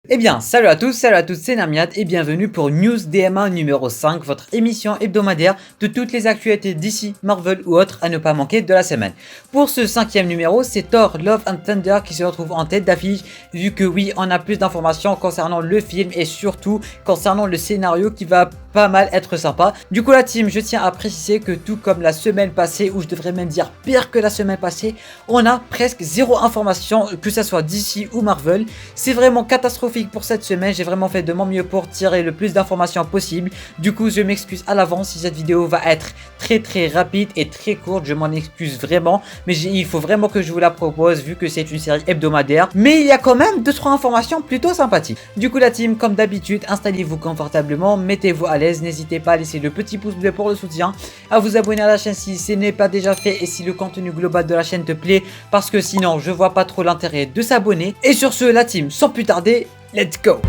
Eh bien, salut à tous, salut à toutes, c'est Namiat et bienvenue pour News DMA numéro 5, votre émission hebdomadaire de toutes les actualités d'ici, Marvel ou autres à ne pas manquer de la semaine. Pour ce 5e numéro, c'est Thor Love and Thunder qui se retrouve en tête d'affiche, vu que oui, on a plus d'informations concernant le film et surtout concernant le scénario qui va pas mal être sympa. Du coup la team, je tiens à préciser que tout comme la semaine passée, ou je devrais même dire pire que la semaine passée, on a presque zéro information, que ça soit DC ou Marvel. C'est vraiment catastrophique pour cette semaine, j'ai vraiment fait de mon mieux pour tirer le plus d'informations possible. Du coup je m'excuse à l'avance si cette vidéo va être très rapide et très courte, je m'en excuse vraiment, mais il faut vraiment que je vous la propose vu que c'est une série hebdomadaire, mais il y a quand même 2-3 informations plutôt sympathiques. Du coup la team, comme d'habitude, installez-vous confortablement, mettez-vous à l'aise, n'hésitez pas à laisser le petit pouce bleu pour le soutien, à vous abonner à la chaîne si ce n'est pas déjà fait et si le contenu global de la chaîne te plaît, parce que sinon je vois pas trop l'intérêt de s'abonner. Et sur ce la team, sans plus tarder, let's go!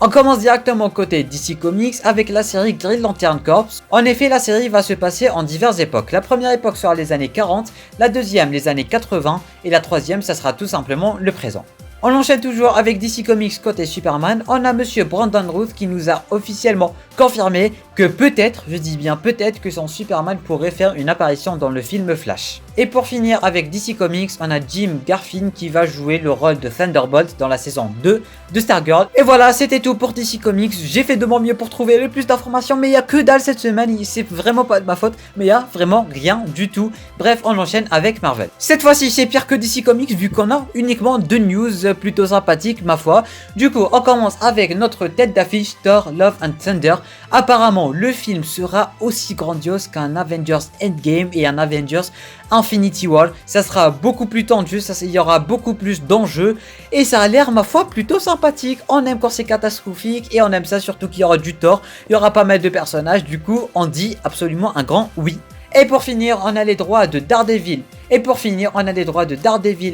On commence directement côté DC Comics avec la série Green Lantern Corps. En effet, la série va se passer en diverses époques. La première époque sera les années 40, la deuxième les années 80 et la troisième ça sera tout simplement le présent. On enchaîne toujours avec DC Comics côté Superman. On a monsieur Brandon Routh qui nous a officiellement confirmé que peut-être, je dis bien peut-être, que son Superman pourrait faire une apparition dans le film Flash. Et pour finir avec DC Comics, on a Jim Garfin qui va jouer le rôle de Thunderbolt dans la saison 2 de Stargirl. Et voilà, c'était tout pour DC Comics. J'ai fait de mon mieux pour trouver le plus d'informations, mais il n'y a que dalle cette semaine. C'est vraiment pas de ma faute, mais il n'y a vraiment rien du tout. Bref, on enchaîne avec Marvel. Cette fois-ci, c'est pire que DC Comics vu qu'on a uniquement 2 news plutôt sympathiques, ma foi. Du coup, on commence avec notre tête d'affiche Thor Love and Thunder. Apparemment, le film sera aussi grandiose qu'un Avengers Endgame et un Avengers Infinity War. Ça sera beaucoup plus tendu, il y aura beaucoup plus d'enjeux et ça a l'air, ma foi, plutôt sympathique. On aime quand c'est catastrophique et on aime ça surtout qu'il y aura du Thor, il y aura pas mal de personnages, du coup on dit absolument un grand oui. Et pour finir, on a les droits de Daredevil.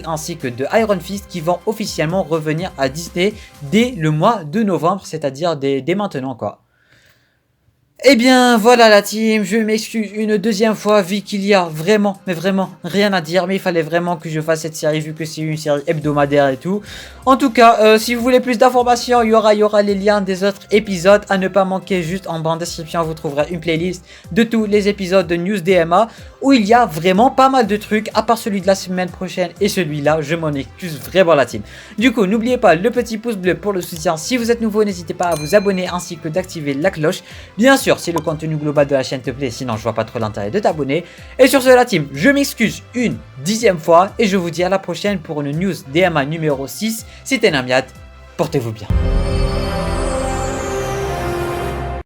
Ainsi que de Iron Fist qui vont officiellement revenir à Disney dès le mois de novembre, c'est-à-dire dès maintenant quoi. Eh bien voilà la team, je m'excuse une deuxième fois vu qu'il y a vraiment, mais vraiment rien à dire, mais il fallait vraiment que je fasse cette série vu que c'est une série hebdomadaire et tout. En tout cas, si vous voulez plus d'informations, il y aura les liens des autres épisodes à ne pas manquer. Juste en bas en description, vous trouverez une playlist de tous les épisodes de News DMA où il y a vraiment pas mal de trucs, à part celui de la semaine prochaine et celui-là, je m'en excuse vraiment la team. Du coup, n'oubliez pas le petit pouce bleu pour le soutien. Si vous êtes nouveau, n'hésitez pas à vous abonner ainsi que d'activer la cloche. Bien sûr, si le contenu global de la chaîne te plaît, sinon je vois pas trop l'intérêt de t'abonner. Et sur ce la team, je m'excuse une 10e fois et je vous dis à la prochaine pour une news DMA numéro 6. C'était Namiat, portez-vous bien.